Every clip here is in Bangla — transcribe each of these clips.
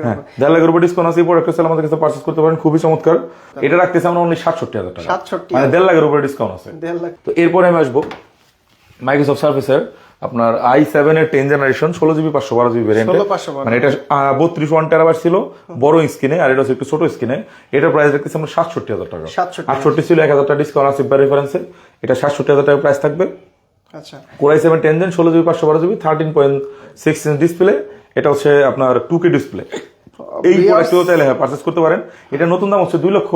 হ্যাঁ 1.5 লাখের উপর ডিসকাউন্ট আছে। এই প্রোডাক্টটা চাইলে আমাদের কাছে পারচেজ করতে পারেন, খুবই চমৎকার। এটা রাখতেছি আমরা অনলি 67,000 টাকা, 67 মানে 1.5 লাখের উপরে ডিসকাউন্ট আছে। 1.5 লাখ। তো এরপরে আমি আসবো মাইক্রোসফট সার্ফেসের আপনার i7 এর 10 জেনারেশন 16GB 512GB ভেরিয়েন্ট, 16/512 মানে এটা 32 1 টেরাবাইট ছিল বড় স্ক্রিনে, আর এটা হচ্ছে একটু ছোট স্ক্রিনে। এটার প্রাইস রাখতেছি আমরা 67,000 টাকা। 68 ছিল, 1,000 টাকা ডিসকাউন্ট আছে রেফারেন্সে, এটা 67,000 টাকা প্রাইস থাকবে। আচ্ছা, Core i7 10 gen 16GB 512GB 13.6 inch display, এটা হচ্ছে আপনার 2K ডিসপ্লে। এই প্রোডাক্টও চাইলে পারচেজ করতে পারেন। এটা নতুন দাম হচ্ছে 2 লক্ষ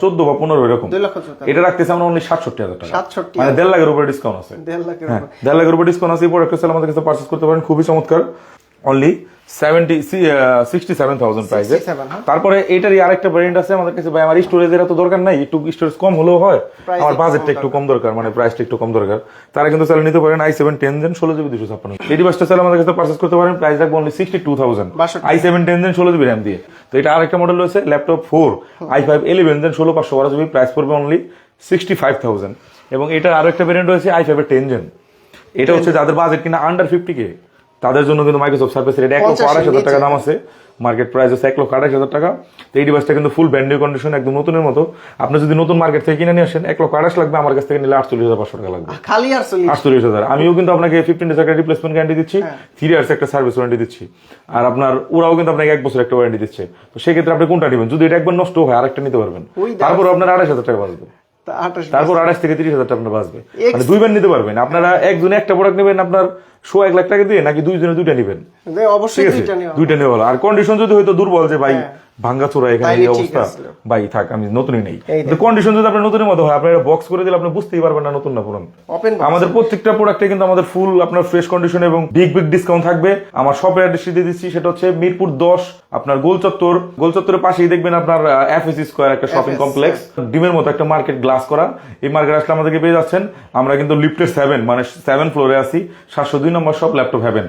14 বা 15 এরকম। 2 লক্ষ 14। এটা রাখতেছি আমরা অনলি 67,000 টাকা, 67, মানে 1.5 লাখের উপরে ডিসকাউন্ট আছে। 1.5 লাখের হ্যাঁ উপর। 1.5 লাখের উপর ডিসকাউন্ট আছে। এই প্রোডাক্টটা চাইলে আমাদের কাছে পারচেজ করতে পারেন, খুবই চমৎকার। অনলি 67,000 প্রাইসে। 67, হ্যাঁ। তারপরে এটারই আরেকটা ভ্যারিয়েন্ট আছে আমাদের কাছে, ভাই আমার স্টোরেজের এত দরকার নাই, একটু স্টোরেজ কম হলেও হয়, Price আমার একটু বাজেটটা কম একটু কম দরকার, মানে প্রাইসটা একটু কম দরকার, তারা কিন্তু চাইলে নিতে পারেন i7 10 জেন 16GB 256। এই ডিভাইসটা চাইলে আমাদের কাছে পারচেজ করতে পারেন, প্রাইস রাখবো only 62,000, 62,000 i7 10 gen 16GB RAM দিয়ে। তো এটা আরেকটা মডেল রয়েছে laptop 4 i5 11 gen 16/512GB, price পড়বে অনলি 65,000। এবং এটা আরো একটা ভেরিয়েন্ট রয়েছে i5 এর 10 জেন, এটা হচ্ছে যাদের বাজেট কিনা আন্ডার 50K, তাদের জন্য কিন্তু মাইক্রোসফট সার্ফেসের এটা 1,28,000 টাকা দাম আছে, মার্কেট প্রাইস হচ্ছে 1,28,000 টাকা। তো এই ডিভাইসটা কিন্তু ফুল ব্র্যান্ড নিউ কন্ডিশন, একদম নতুনের মতো। আপনি যদি নতুন মার্কেট থেকে কিনে নিয়ে আসেন 1,28,000 লাগবে, আমার কাছ থেকে নিলে 48,500 টাকা লাগবে। খালি আর 48,000। আমিও কিন্তু আপনাকে 15 ডেজ একটা রিপ্লেসমেন্ট গ্যারান্টি দিচ্ছি, 3 ইয়ার্স একটা সার্ভিস ওয়ারেন্টি দিচ্ছি, আর আপনার ওরাও কিন্তু আপনাকে 1 বছর একটা ওয়ারেন্টি দিচ্ছে। তো সেক্ষেত্রে আপনি কোনটা নেবেন? যদি এটা একবার নষ্ট হয় আরেকটা নিতে পারবেন, তারপর আপনার 28,000 টাকা বাঁচবে, 28। তারপর 28 থেকে 30,000 টাকা আপনার বাঁচবে, মানে দুইবার নিতে পারবেন। আপনারা একজনে একটা প্রোডাক্ট নেবেন আপনার 1.5 লাখ টাকা দিয়ে, নাকি দুইজনে দুইটা নেবেন? অবশ্যই দুইটা নেওয়া। দুইটা নেওয়া ভালো। আর কন্ডিশন যদি হয়তো দুর্বল, যে ভাই ভাঙ্গা চোরা এখানে এই অবস্থা, ভাই থাক আমি নতুনই নেই। কিন্তু কন্ডিশন যদি আপনার নতুনের মতো হয়, আপনার বক্স করে দিলে আপনি বুঝতেই পারবেন না নতুন না পুরান। আমাদের প্রত্যেকটা প্রোডাক্টে কিন্তু আমাদের ফুল আপনার ফ্রেশ কন্ডিশন এবং বিগ ডিসকাউন্ট থাকবে। আমার শপের অ্যাড্রেস দিয়ে দিচ্ছি, সেটা হচ্ছে মিরপুর 10 আপনার গোলচত্বরের পাশেই দেখবেন আপনার FS স্কয়ার একটা শপিং কমপ্লেক্স, ডিমের মতো একটা মার্কেট গ্লাস করা। এই মার্কেট আসলে আমাদেরকে পেয়ে যাচ্ছেন। আমরা কিন্তু লিফটের 7 মানে 7 ফ্লোরে আছি, 702 নম্বর শপ ল্যাপটপ হ্যাভেন।